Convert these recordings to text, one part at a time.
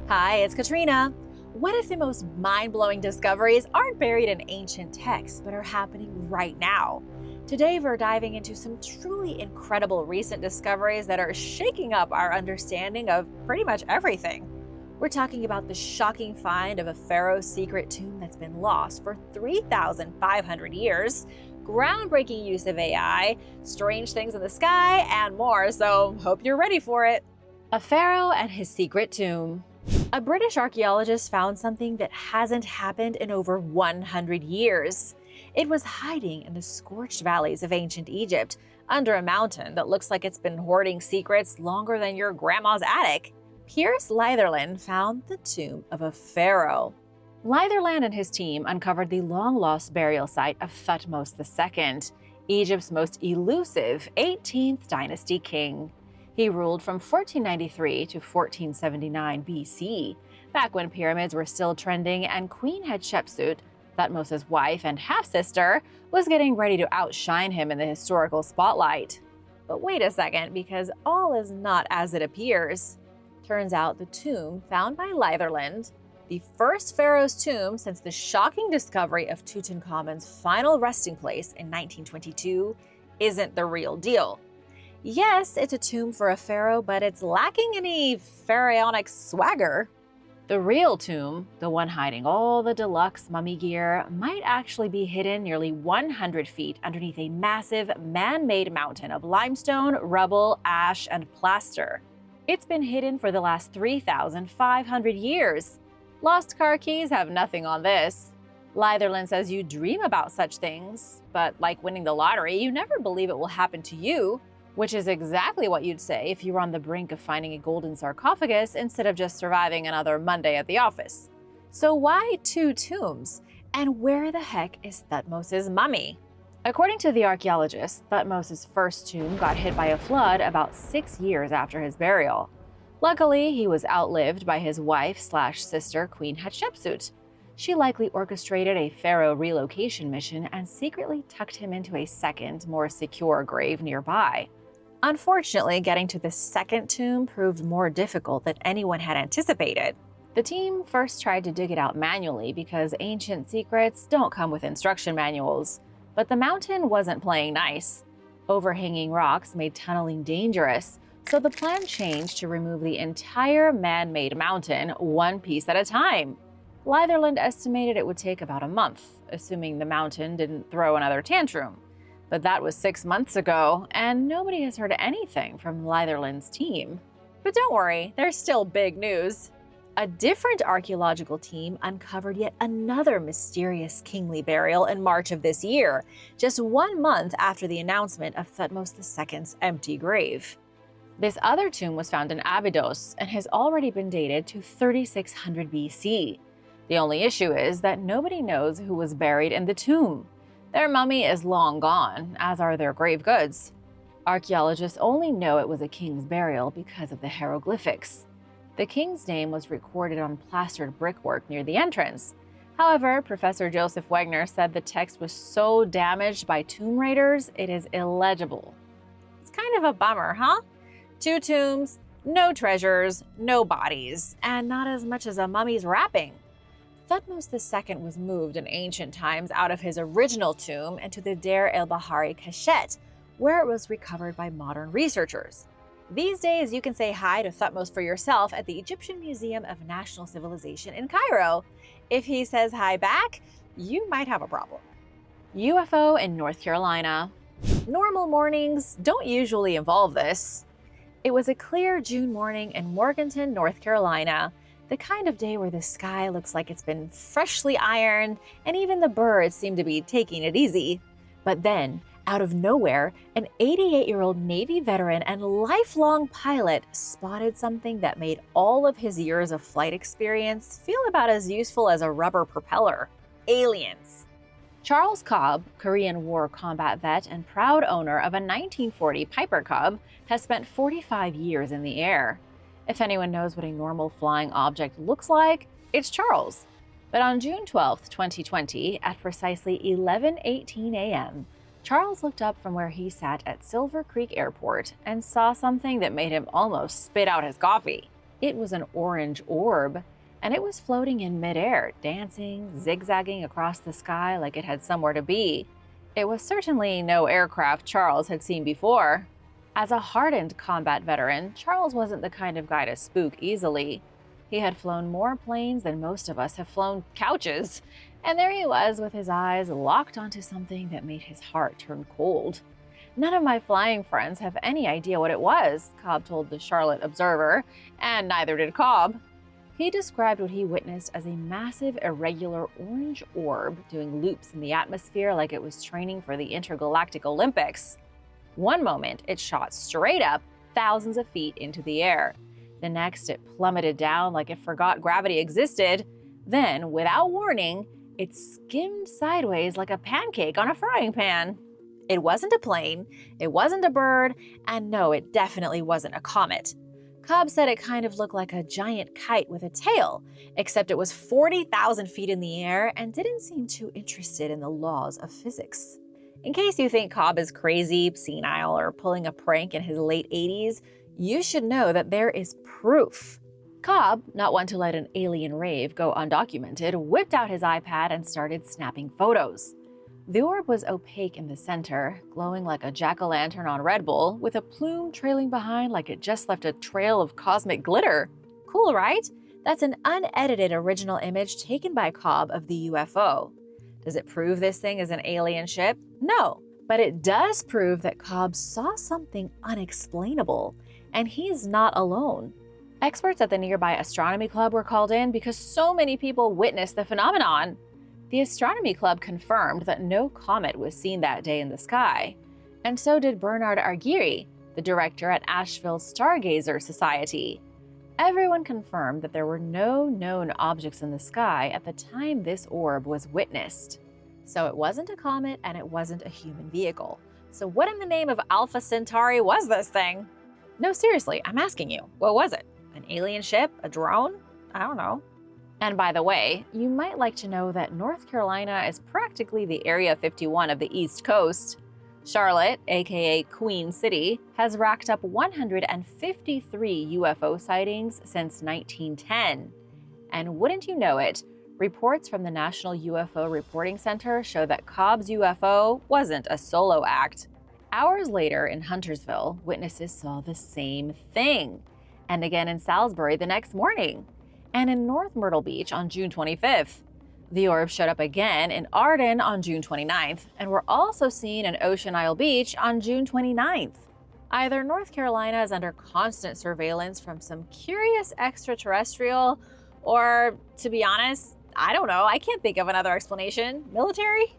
Hi, it's Katrina. What if the most mind-blowing discoveries aren't buried in ancient texts, but are happening right now? Today, we're diving into some truly incredible recent discoveries that are shaking up our understanding of pretty much everything. We're talking about the shocking find of a Pharaoh's secret tomb that's been lost for 3,500 years, groundbreaking use of AI, strange things in the sky, and more, so hope you're ready for it. A Pharaoh and his secret tomb. A British archaeologist found something that hasn't happened in over 100 years. It was hiding in the scorched valleys of ancient Egypt, under a mountain that looks like it's been hoarding secrets longer than your grandma's attic. Piers Litherland found the tomb of a pharaoh. Litherland and his team uncovered the long-lost burial site of Thutmose II, Egypt's most elusive 18th dynasty king. He ruled from 1493 to 1479 BC, back when pyramids were still trending and Queen Hatshepsut, Thutmose's wife and half-sister, was getting ready to outshine him in the historical spotlight. But wait a second, because all is not as it appears. Turns out the tomb found by Litherland, the first pharaoh's tomb since the shocking discovery of Tutankhamun's final resting place in 1922, isn't the real deal. Yes, it's a tomb for a pharaoh, but it's lacking any pharaonic swagger. The real tomb, the one hiding all the deluxe mummy gear, might actually be hidden nearly 100 feet underneath a massive man-made mountain of limestone, rubble, ash, and plaster. It's been hidden for the last 3,500 years. Lost car keys have nothing on this. Litherland says you dream about such things, but like winning the lottery, you never believe it will happen to you. Which is exactly what you'd say if you were on the brink of finding a golden sarcophagus instead of just surviving another Monday at the office. So why two tombs? And where the heck is Thutmose's mummy? According to the archaeologist, Thutmose's first tomb got hit by a flood about 6 years after his burial. Luckily, he was outlived by his wife/sister, Queen Hatshepsut. She likely orchestrated a pharaoh relocation mission and secretly tucked him into a second, more secure grave nearby. Unfortunately, getting to the second tomb proved more difficult than anyone had anticipated. The team first tried to dig it out manually because ancient secrets don't come with instruction manuals. But the mountain wasn't playing nice. Overhanging rocks made tunneling dangerous, so the plan changed to remove the entire man-made mountain one piece at a time. Litherland estimated it would take about a month, assuming the mountain didn't throw another tantrum. But that was 6 months ago, and nobody has heard anything from Litherland's team. But don't worry, there's still big news. A different archaeological team uncovered yet another mysterious kingly burial in March of this year, just 1 month after the announcement of Thutmose II's empty grave. This other tomb was found in Abydos and has already been dated to 3600 BC. The only issue is that nobody knows who was buried in the tomb. Their mummy is long gone, as are their grave goods. Archaeologists only know it was a king's burial because of the hieroglyphics. The king's name was recorded on plastered brickwork near the entrance. However, Professor Joseph Wegner said the text was so damaged by tomb raiders, it is illegible. It's kind of a bummer, huh? 2 tombs, no treasures, no bodies, and not as much as a mummy's wrapping. Thutmose II was moved in ancient times out of his original tomb into the Deir el-Bahari Cachette, where it was recovered by modern researchers. These days, you can say hi to Thutmose for yourself at the Egyptian Museum of National Civilization in Cairo. If he says hi back, you might have a problem. UFO in North Carolina. Normal mornings don't usually involve this. It was a clear June morning in Morganton, North Carolina. The kind of day where the sky looks like it's been freshly ironed and even the birds seem to be taking it easy. But then, out of nowhere, an 88-year-old Navy veteran and lifelong pilot spotted something that made all of his years of flight experience feel about as useful as a rubber propeller: aliens. Charles Cobb, Korean War combat vet and proud owner of a 1940 Piper Cub, has spent 45 years in the air. If anyone knows what a normal flying object looks like, it's Charles. But on June 12, 2020, at precisely 11:18 a.m., Charles looked up from where he sat at Silver Creek Airport and saw something that made him almost spit out his coffee. It was an orange orb, and it was floating in midair, dancing, zigzagging across the sky like it had somewhere to be. It was certainly no aircraft Charles had seen before. As a hardened combat veteran, Charles wasn't the kind of guy to spook easily. He had flown more planes than most of us have flown couches, and there he was with his eyes locked onto something that made his heart turn cold. "None of my flying friends have any idea what it was," Cobb told the Charlotte Observer, and neither did Cobb. He described what he witnessed as a massive, irregular orange orb doing loops in the atmosphere like it was training for the intergalactic Olympics. One moment, it shot straight up, thousands of feet into the air. The next, it plummeted down like it forgot gravity existed. Then, without warning, it skimmed sideways like a pancake on a frying pan. It wasn't a plane, it wasn't a bird, and no, it definitely wasn't a comet. Cobb said it kind of looked like a giant kite with a tail, except it was 40,000 feet in the air and didn't seem too interested in the laws of physics. In case you think Cobb is crazy, senile, or pulling a prank in his late 80s, you should know that there is proof. Cobb, not one to let an alien rave go undocumented, whipped out his iPad and started snapping photos. The orb was opaque in the center, glowing like a jack-o'-lantern on Red Bull, with a plume trailing behind like it just left a trail of cosmic glitter. Cool, right? That's an unedited original image taken by Cobb of the UFO. Does it prove this thing is an alien ship? No, but it does prove that Cobb saw something unexplainable, and he's not alone. Experts at the nearby astronomy club were called in because so many people witnessed the phenomenon. The astronomy club confirmed that no comet was seen that day in the sky, and so did Bernard Argyri, the director at Asheville Stargazer Society. Everyone confirmed that there were no known objects in the sky at the time this orb was witnessed. So it wasn't a comet and it wasn't a human vehicle. So what in the name of Alpha Centauri was this thing? No, seriously, I'm asking you, what was it? An alien ship? A drone? I don't know. And by the way, you might like to know that North Carolina is practically the Area 51 of the East Coast. Charlotte, aka Queen City, has racked up 153 UFO sightings since 1910. And wouldn't you know it, reports from the National UFO Reporting Center show that Cobb's UFO wasn't a solo act. Hours later in Huntersville, witnesses saw the same thing, and again in Salisbury the next morning, and in North Myrtle Beach on June 25th. The orb showed up again in Arden on June 29th, and were also seen in Ocean Isle Beach on June 29th. Either North Carolina is under constant surveillance from some curious extraterrestrial, or, to be honest, I don't know, I can't think of another explanation. Military?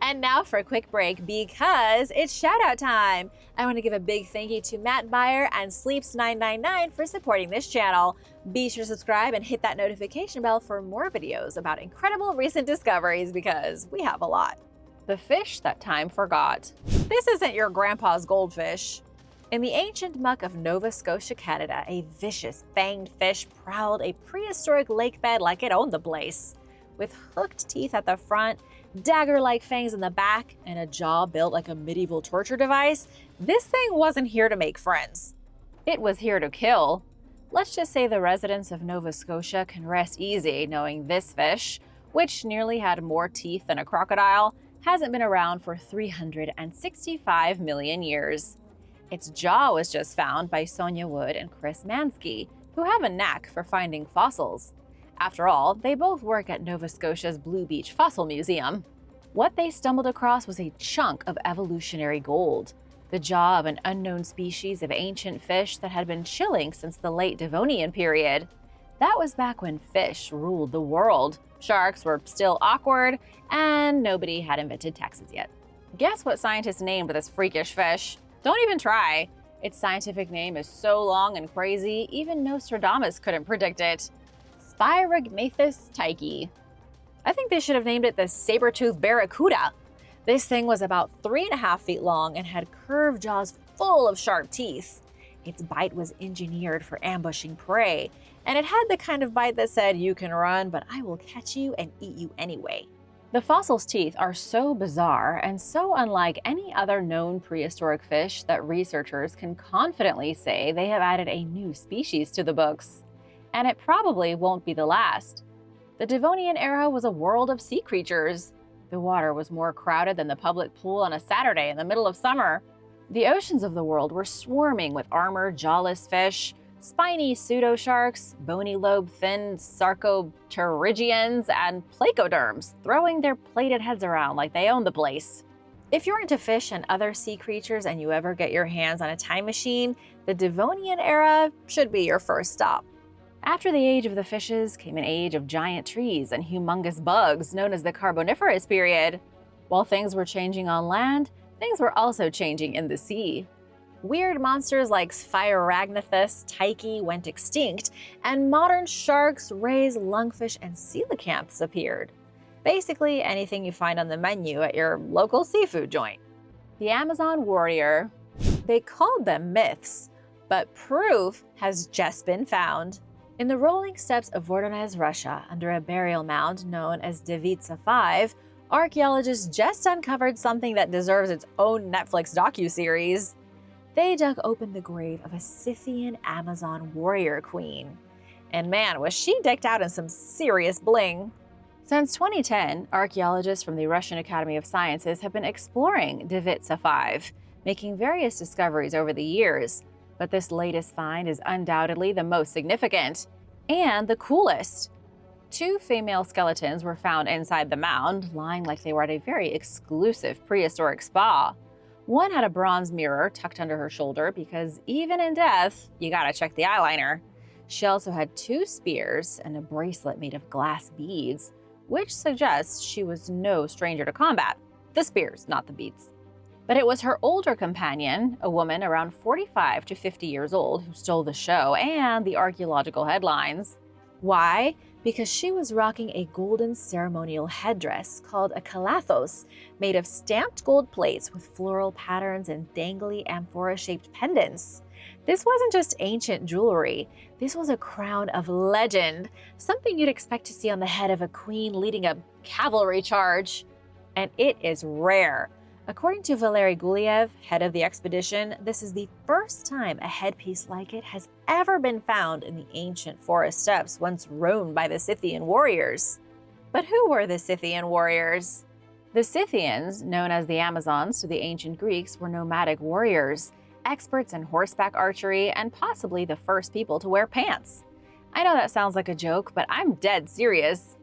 And now for a quick break because it's shout-out time. I want to give a big thank you to Matt Beyer and Sleeps999 for supporting this channel. Be sure to subscribe and hit that notification bell for more videos about incredible recent discoveries because we have a lot. The fish that time forgot. This isn't your grandpa's goldfish. In the ancient muck of Nova Scotia, Canada, a vicious, fanged fish prowled a prehistoric lake bed like it owned the place. With hooked teeth at the front, dagger-like fangs in the back, and a jaw built like a medieval torture device, this thing wasn't here to make friends. It was here to kill. Let's just say the residents of Nova Scotia can rest easy knowing this fish, which nearly had more teeth than a crocodile, hasn't been around for 365 million years. Its jaw was just found by Sonia Wood and Chris Mansky, who have a knack for finding fossils. After all, they both work at Nova Scotia's Blue Beach Fossil Museum. What they stumbled across was a chunk of evolutionary gold, the jaw of an unknown species of ancient fish that had been chilling since the late Devonian period. That was back when fish ruled the world. Sharks were still awkward, and nobody had invented taxis yet. Guess what scientists named this freakish fish? Don't even try. Its scientific name is so long and crazy, even Nostradamus couldn't predict it. Spirognathus tyche. I think they should have named it the saber-toothed barracuda. This thing was about 3.5 feet long and had curved jaws full of sharp teeth. Its bite was engineered for ambushing prey, and it had the kind of bite that said, "You can run, but I will catch you and eat you anyway." The fossil's teeth are so bizarre and so unlike any other known prehistoric fish that researchers can confidently say they have added a new species to the books. And it probably won't be the last. The Devonian era was a world of sea creatures. The water was more crowded than the public pool on a Saturday in the middle of summer. The oceans of the world were swarming with armored, jawless fish, spiny pseudosharks, bony lobe-finned sarcopterygians, and placoderms, throwing their plated heads around like they owned the place. If you're into fish and other sea creatures and you ever get your hands on a time machine, the Devonian era should be your first stop. After the age of the fishes came an age of giant trees and humongous bugs known as the Carboniferous period. While things were changing on land, things were also changing in the sea. Weird monsters like Pharaoh tyche went extinct, and modern sharks, rays, lungfish, and coelacanths appeared. Basically anything you find on the menu at your local seafood joint. The Amazon warrior. They called them myths, but proof has just been found. In the rolling steppes of Voronezh, Russia, under a burial mound known as Devitsa 5, archaeologists just uncovered something that deserves its own Netflix docuseries. They dug open the grave of a Scythian Amazon warrior queen. And man, was she decked out in some serious bling. Since 2010, archaeologists from the Russian Academy of Sciences have been exploring Devitsa 5, making various discoveries over the years. But this latest find is undoubtedly the most significant and the coolest. 2 female skeletons were found inside the mound, lying like they were at a very exclusive prehistoric spa. One had a bronze mirror tucked under her shoulder because even in death, you gotta check the eyeliner. She also had 2 spears and a bracelet made of glass beads, which suggests she was no stranger to combat. The spears, not the beads. But it was her older companion, a woman around 45 to 50 years old, who stole the show and the archaeological headlines. Why? Because she was rocking a golden ceremonial headdress called a kalathos, made of stamped gold plates with floral patterns and dangly amphora-shaped pendants. This wasn't just ancient jewelry. This was a crown of legend, something you'd expect to see on the head of a queen leading a cavalry charge. And it is rare. According to Valery Guliev, head of the expedition, this is the first time a headpiece like it has ever been found in the ancient forest steppes once roamed by the Scythian warriors. But who were the Scythian warriors? The Scythians, known as the Amazons to the ancient Greeks, were nomadic warriors, experts in horseback archery, and possibly the first people to wear pants. I know that sounds like a joke, but I'm dead serious.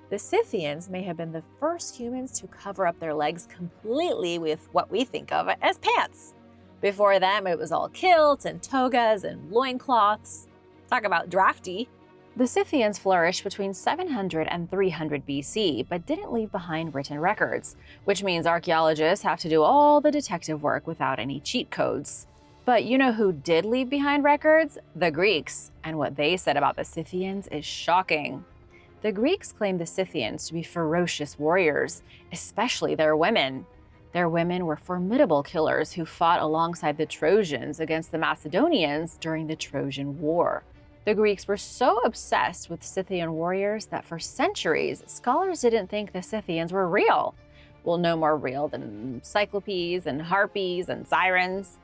The Scythians may have been the first humans to cover up their legs completely with what we think of as pants. Before them, it was all kilts and togas and loincloths. Talk about drafty. The Scythians flourished between 700 and 300 BC, but didn't leave behind written records, which means archaeologists have to do all the detective work without any cheat codes. But you know who did leave behind records? The Greeks. And what they said about the Scythians is shocking. The Greeks claimed the Scythians to be ferocious warriors, especially their women. Their women were formidable killers who fought alongside the Trojans against the Macedonians during the Trojan War. The Greeks were so obsessed with Scythian warriors that for centuries, scholars didn't think the Scythians were real. Well, no more real than cyclopes and harpies and sirens.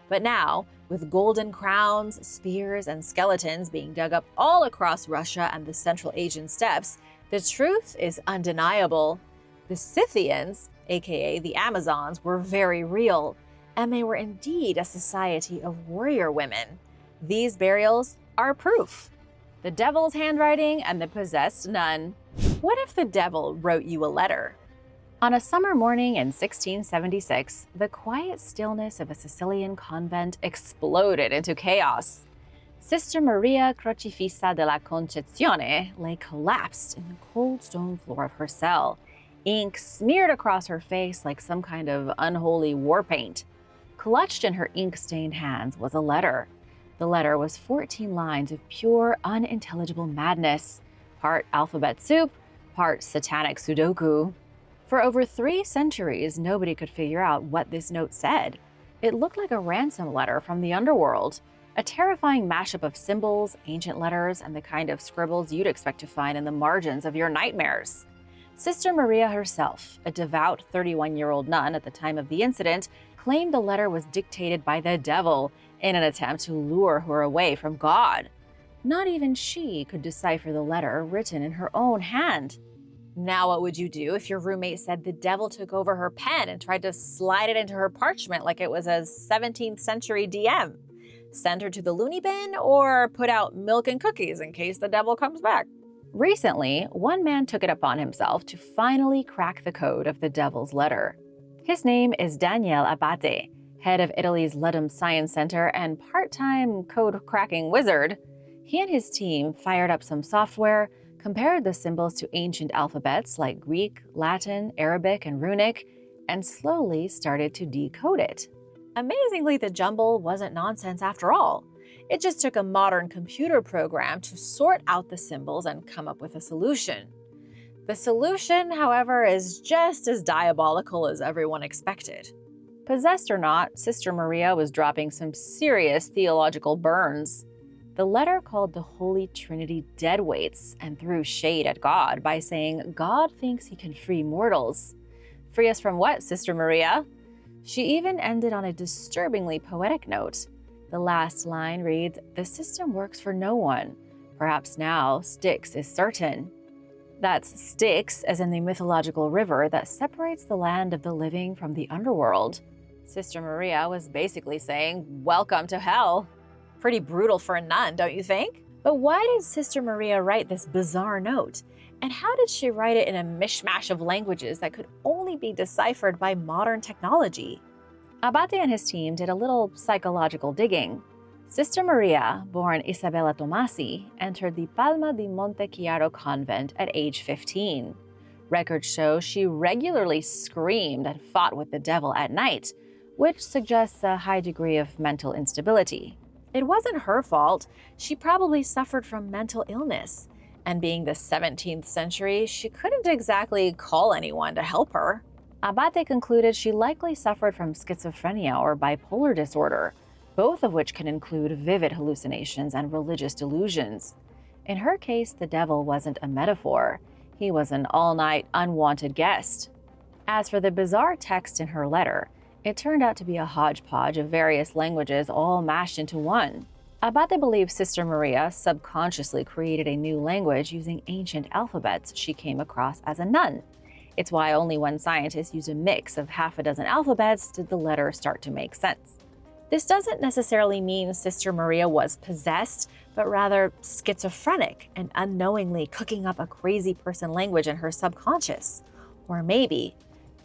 But now, with golden crowns, spears, and skeletons being dug up all across Russia and the Central Asian steppes, the truth is undeniable. The Scythians, aka the Amazons, were very real, and they were indeed a society of warrior women. These burials are proof. The devil's handwriting and the possessed nun. What if the devil wrote you a letter? On a summer morning in 1676, the quiet stillness of a Sicilian convent exploded into chaos. Sister Maria Crocifissa della Concezione lay collapsed in the cold stone floor of her cell, ink smeared across her face like some kind of unholy war paint. Clutched in her ink-stained hands was a letter. The letter was 14 lines of pure, unintelligible madness, part alphabet soup, part satanic Sudoku. For over 3 centuries, nobody could figure out what this note said. It looked like a ransom letter from the underworld, a terrifying mashup of symbols, ancient letters, and the kind of scribbles you'd expect to find in the margins of your nightmares. Sister Maria herself, a devout 31-year-old nun at the time of the incident, claimed the letter was dictated by the devil in an attempt to lure her away from God. Not even she could decipher the letter written in her own hand. Now what would you do if your roommate said the devil took over her pen and tried to slide it into her parchment like it was a 17th century DM? Send her to the loony bin or put out milk and cookies in case the devil comes back? Recently, one man took it upon himself to finally crack the code of the devil's letter. His name is Daniele Abate, head of Italy's Ledum Science Center and part-time code-cracking wizard. He and his team fired up some software, compared the symbols to ancient alphabets like Greek, Latin, Arabic, and Runic, and slowly started to decode it. Amazingly, the jumble wasn't nonsense after all. It just took a modern computer program to sort out the symbols and come up with a solution. The solution, however, is just as diabolical as everyone expected. Possessed or not, Sister Maria was dropping some serious theological burns. The letter called the Holy Trinity deadweights and threw shade at God by saying God thinks he can free mortals. Free us from what, Sister Maria? She even ended on a disturbingly poetic note. The last line reads, "The system works for no one. Perhaps now Styx is certain." That's Styx, as in the mythological river that separates the land of the living from the underworld. Sister Maria was basically saying, welcome to hell. Pretty brutal for a nun, don't you think? But why did Sister Maria write this bizarre note? And how did she write it in a mishmash of languages that could only be deciphered by modern technology? Abate and his team did a little psychological digging. Sister Maria, born Isabella Tomasi, entered the Palma di Monte Chiaro convent at age 15. Records show she regularly screamed and fought with the devil at night, which suggests a high degree of mental instability. It wasn't her fault. She probably suffered from mental illness. And being the 17th century, she couldn't exactly call anyone to help her. Abate concluded she likely suffered from schizophrenia or bipolar disorder, both of which can include vivid hallucinations and religious delusions. In her case, the devil wasn't a metaphor. He was an all-night, unwanted guest. As for the bizarre text in her letter, it turned out to be a hodgepodge of various languages all mashed into one. Abate believes Sister Maria subconsciously created a new language using ancient alphabets she came across as a nun. It's why only when scientists used a mix of half a dozen alphabets did the letter start to make sense. This doesn't necessarily mean Sister Maria was possessed, but rather schizophrenic and unknowingly cooking up a crazy person language in her subconscious. Or maybe,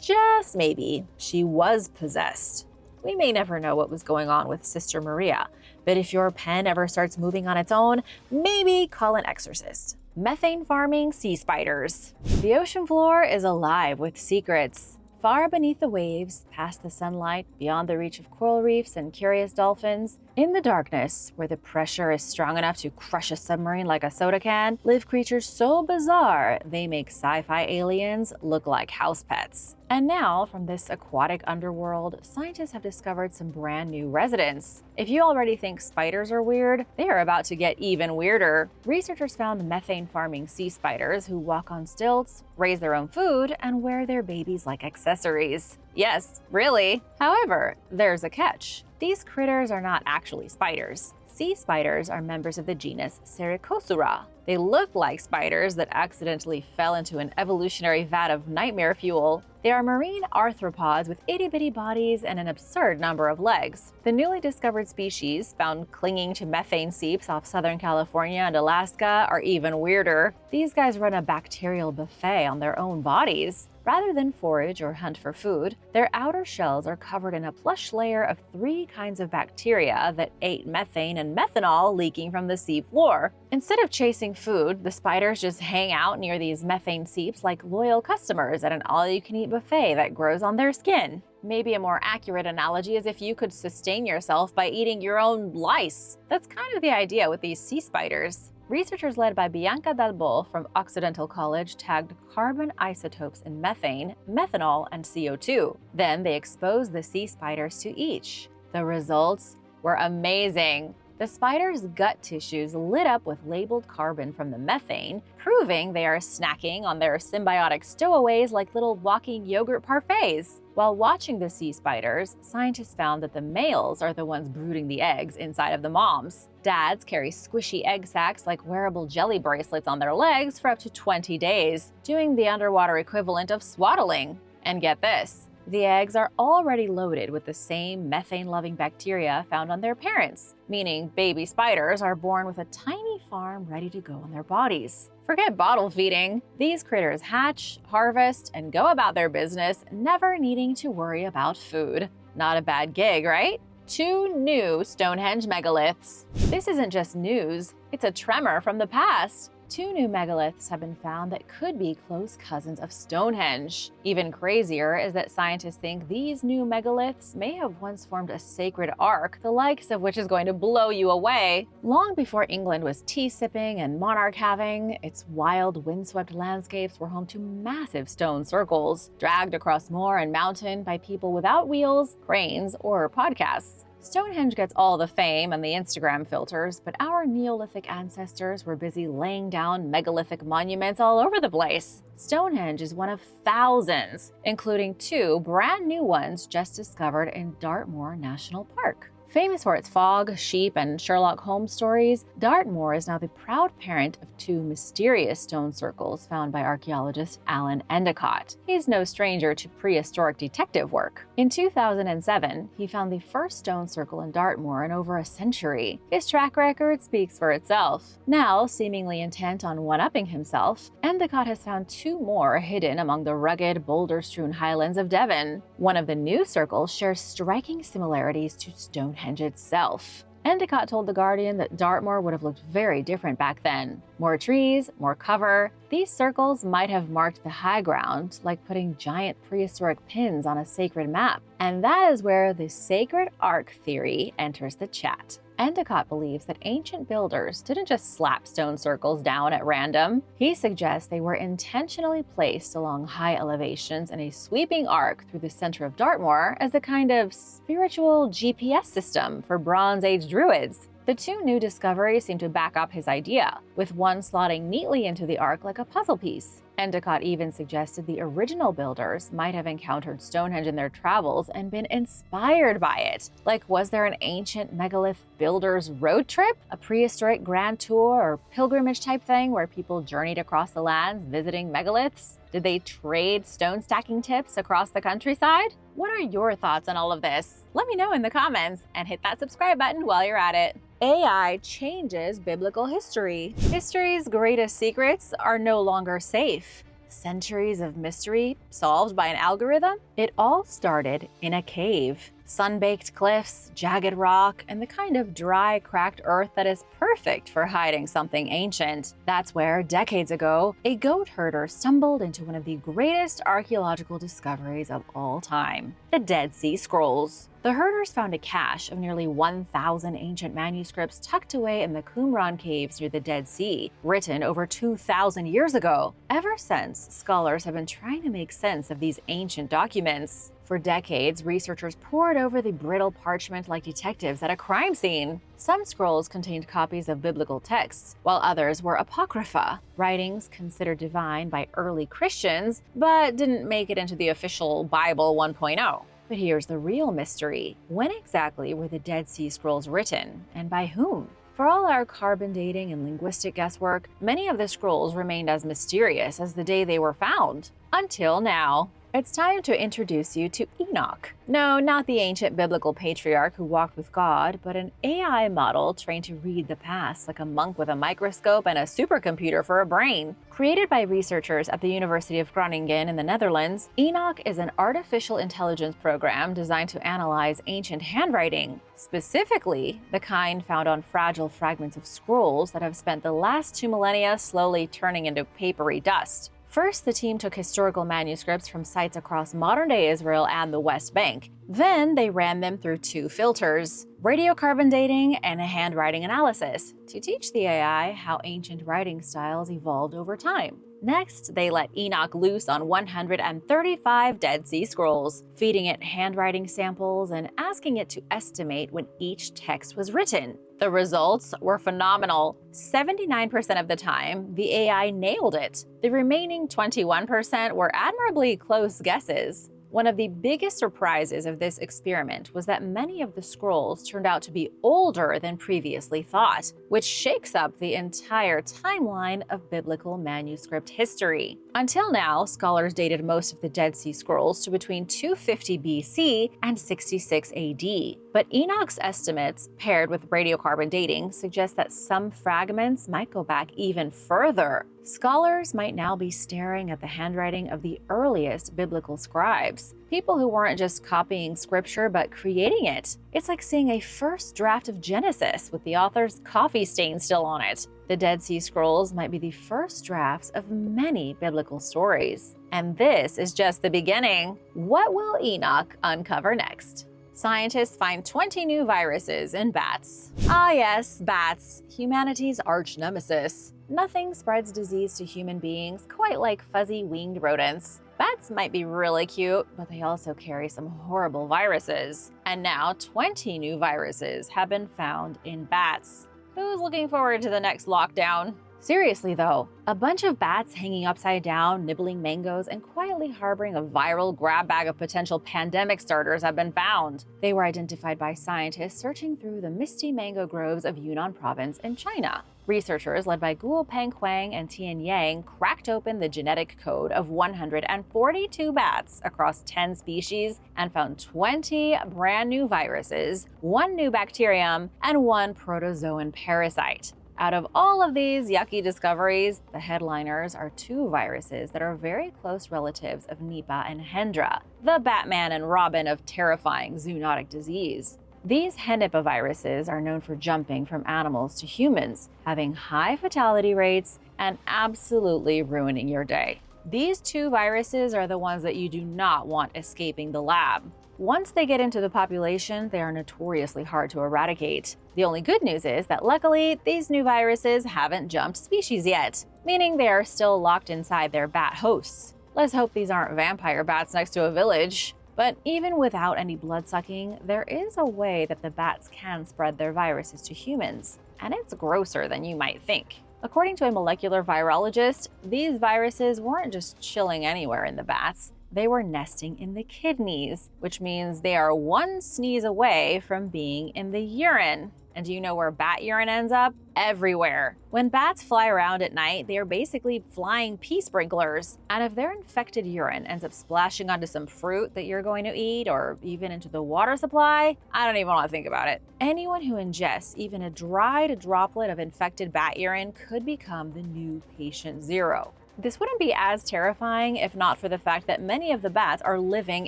just maybe, she was possessed. We may never know what was going on with Sister Maria, but if your pen ever starts moving on its own, maybe call an exorcist. Methane-Farming Sea Spiders. The ocean floor is alive with secrets. Far beneath the waves, past the sunlight, beyond the reach of coral reefs and curious dolphins, in the darkness, where the pressure is strong enough to crush a submarine like a soda can, live creatures so bizarre they make sci-fi aliens look like house pets. And now, from this aquatic underworld, scientists have discovered some brand new residents. If you already think spiders are weird, they are about to get even weirder. Researchers found methane-farming sea spiders who walk on stilts, raise their own food, and wear their babies like accessories. Yes, really. However, there's a catch. These critters are not actually spiders. Sea spiders are members of the genus Sericosura. They look like spiders that accidentally fell into an evolutionary vat of nightmare fuel. They are marine arthropods with itty-bitty bodies and an absurd number of legs. The newly discovered species, found clinging to methane seeps off Southern California and Alaska, are even weirder. These guys run a bacterial buffet on their own bodies. Rather than forage or hunt for food, their outer shells are covered in a plush layer of 3 kinds of bacteria that ate methane and methanol leaking from the sea floor. Instead of chasing food, the spiders just hang out near these methane seeps like loyal customers at an all-you-can-eat buffet that grows on their skin. Maybe a more accurate analogy is if you could sustain yourself by eating your own lice. That's kind of the idea with these sea spiders. Researchers led by Bianca Dalbo from Occidental College tagged carbon isotopes in methane, methanol, and CO2. Then they exposed the sea spiders to each. The results were amazing. The spiders' gut tissues lit up with labeled carbon from the methane, proving they are snacking on their symbiotic stowaways like little walking yogurt parfaits. While watching the sea spiders, scientists found that the males are the ones brooding the eggs inside of the moms. Dads carry squishy egg sacs like wearable jelly bracelets on their legs for up to 20 days, doing the underwater equivalent of swaddling. And get this, the eggs are already loaded with the same methane-loving bacteria found on their parents, meaning baby spiders are born with a tiny farm ready to go on their bodies. Forget bottle feeding. These critters hatch, harvest, and go about their business, never needing to worry about food. Not a bad gig, right? 2 new Stonehenge megaliths. This isn't just news, it's a tremor from the past. 2 new megaliths have been found that could be close cousins of Stonehenge. Even crazier is that scientists think these new megaliths may have once formed a sacred ark, the likes of which is going to blow you away. Long before England was tea-sipping and monarch having, its wild, windswept landscapes were home to massive stone circles, dragged across moor and mountain by people without wheels, cranes, or podcasts. Stonehenge gets all the fame and the Instagram filters, but our Neolithic ancestors were busy laying down megalithic monuments all over the place. Stonehenge is one of thousands, including 2 brand new ones just discovered in Dartmoor National Park. Famous for its fog, sheep, and Sherlock Holmes stories, Dartmoor is now the proud parent of 2 mysterious stone circles found by archaeologist Alan Endicott. He's no stranger to prehistoric detective work. In 2007, he found the first stone circle in Dartmoor in over a century. His track record speaks for itself. Now, seemingly intent on one-upping himself, Endicott has found 2 more hidden among the rugged, boulder-strewn highlands of Devon. One of the new circles shares striking similarities to Stonehenge itself. Endicott told The Guardian that Dartmoor would have looked very different back then. More trees, more cover. These circles might have marked the high ground, like putting giant prehistoric pins on a sacred map. And that is where the sacred ark theory enters the chat. Endicott believes that ancient builders didn't just slap stone circles down at random. He suggests they were intentionally placed along high elevations in a sweeping arc through the center of Dartmoor as a kind of spiritual GPS system for Bronze Age druids. The 2 new discoveries seem to back up his idea, with one slotting neatly into the arc like a puzzle piece. Endicott even suggested the original builders might have encountered Stonehenge in their travels and been inspired by it. Like, was there an ancient megalith builders road trip? A prehistoric grand tour or pilgrimage type thing where people journeyed across the lands visiting megaliths? Did they trade stone stacking tips across the countryside? What are your thoughts on all of this? Let me know in the comments and hit that subscribe button while you're at it. AI changes biblical history. History's greatest secrets are no longer safe. Centuries of mystery solved by an algorithm? It all started in a cave. Sun-baked cliffs, jagged rock, and the kind of dry, cracked earth that is perfect for hiding something ancient. That's where, decades ago, a goat herder stumbled into one of the greatest archaeological discoveries of all time: the Dead Sea Scrolls. The herders found a cache of nearly 1,000 ancient manuscripts tucked away in the Qumran caves near the Dead Sea, written over 2,000 years ago. Ever since, scholars have been trying to make sense of these ancient documents. For decades, researchers pored over the brittle parchment like detectives at a crime scene. Some scrolls contained copies of biblical texts, while others were apocrypha, writings considered divine by early Christians, but didn't make it into the official Bible 1.0. But here's the real mystery. When exactly were the Dead Sea Scrolls written, and by whom? For all our carbon dating and linguistic guesswork, many of the scrolls remained as mysterious as the day they were found. Until now. It's time to introduce you to Enoch. No, not the ancient biblical patriarch who walked with God, but an AI model trained to read the past like a monk with a microscope and a supercomputer for a brain. Created by researchers at the University of Groningen in the Netherlands, Enoch is an artificial intelligence program designed to analyze ancient handwriting, specifically the kind found on fragile fragments of scrolls that have spent the last 2 millennia slowly turning into papery dust. First, the team took historical manuscripts from sites across modern-day Israel and the West Bank. Then they ran them through 2 filters: radiocarbon dating and a handwriting analysis, to teach the AI how ancient writing styles evolved over time. Next, they let Enoch loose on 135 Dead Sea Scrolls, feeding it handwriting samples and asking it to estimate when each text was written. The results were phenomenal. 79% of the time, the AI nailed it. The remaining 21% were admirably close guesses. One of the biggest surprises of this experiment was that many of the scrolls turned out to be older than previously thought, which shakes up the entire timeline of biblical manuscript history. Until now, scholars dated most of the Dead Sea Scrolls to between 250 BC and 66 AD. But Enoch's estimates, paired with radiocarbon dating, suggest that some fragments might go back even further. Scholars might now be staring at the handwriting of the earliest biblical scribes, people who weren't just copying scripture but creating it. It's like seeing a first draft of Genesis with the author's coffee stain still on it. The Dead Sea Scrolls might be the first drafts of many biblical stories. And this is just the beginning. What will Enoch uncover next? Scientists find 20 new viruses in bats. Ah yes, bats, humanity's arch nemesis. Nothing spreads disease to human beings quite like fuzzy winged rodents. Bats might be really cute, but they also carry some horrible viruses. And now 20 new viruses have been found in bats. Who's looking forward to the next lockdown? Seriously though, a bunch of bats hanging upside down, nibbling mangoes, and quietly harboring a viral grab bag of potential pandemic starters have been found. They were identified by scientists searching through the misty mango groves of Yunnan province in China. Researchers led by Guo Penghuang and Tian Yang cracked open the genetic code of 142 bats across 10 species and found 20 brand new viruses, 1 new bacterium, and 1 protozoan parasite. Out of all of these yucky discoveries, the headliners are 2 viruses that are very close relatives of Nipah and Hendra, the Batman and Robin of terrifying zoonotic disease. These hennipaviruses are known for jumping from animals to humans, having high fatality rates, and absolutely ruining your day. These 2 viruses are the ones that you do not want escaping the lab. Once they get into the population, they are notoriously hard to eradicate. The only good news is that luckily, these new viruses haven't jumped species yet, meaning they are still locked inside their bat hosts. Let's hope these aren't vampire bats next to a village. But even without any blood-sucking, there is a way that the bats can spread their viruses to humans, and it's grosser than you might think. According to a molecular virologist, these viruses weren't just chilling anywhere in the bats. They were nesting in the kidneys, which means they are 1 sneeze away from being in the urine. And do you know where bat urine ends up? Everywhere. When bats fly around at night, they are basically flying pea sprinklers. And if their infected urine ends up splashing onto some fruit that you're going to eat, or even into the water supply, I don't even want to think about it. Anyone who ingests even a dried droplet of infected bat urine could become the new patient zero. This wouldn't be as terrifying if not for the fact that many of the bats are living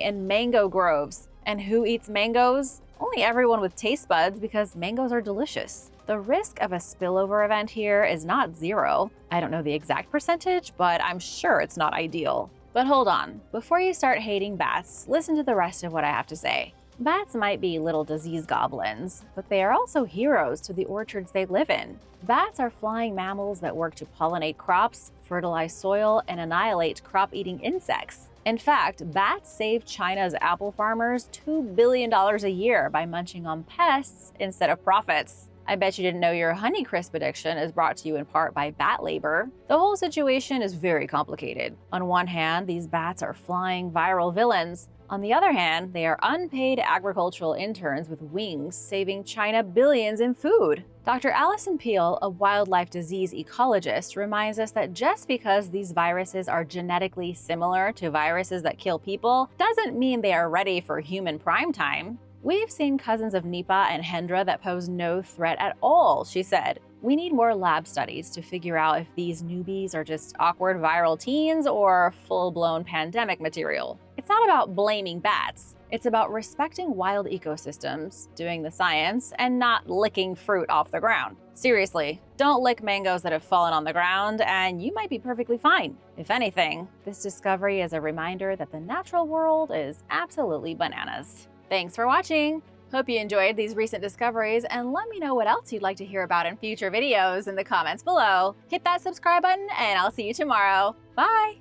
in mango groves. And who eats mangoes? Only everyone with taste buds, because mangoes are delicious. The risk of a spillover event here is not 0. I don't know the exact percentage, but I'm sure it's not ideal. But hold on, before you start hating bats, listen to the rest of what I have to say. Bats might be little disease goblins, but they are also heroes to the orchards they live in. Bats are flying mammals that work to pollinate crops, fertilize soil, and annihilate crop-eating insects. In fact, bats save China's apple farmers $2 billion a year by munching on pests instead of profits. I bet you didn't know your Honeycrisp addiction is brought to you in part by bat labor. The whole situation is very complicated. On one hand, these bats are flying viral villains. On the other hand, they are unpaid agricultural interns with wings, saving China billions in food. Dr. Alison Peel, a wildlife disease ecologist, reminds us that just because these viruses are genetically similar to viruses that kill people doesn't mean they are ready for human prime time. We've seen cousins of Nipah and Hendra that pose no threat at all, she said. We need more lab studies to figure out if these newbies are just awkward viral teens or full-blown pandemic material. It's not about blaming bats. It's about respecting wild ecosystems, doing the science, and not licking fruit off the ground. Seriously, don't lick mangoes that have fallen on the ground, and you might be perfectly fine. If anything, this discovery is a reminder that the natural world is absolutely bananas. Thanks for watching! Hope you enjoyed these recent discoveries, and let me know what else you'd like to hear about in future videos in the comments below. Hit that subscribe button, and I'll see you tomorrow. Bye!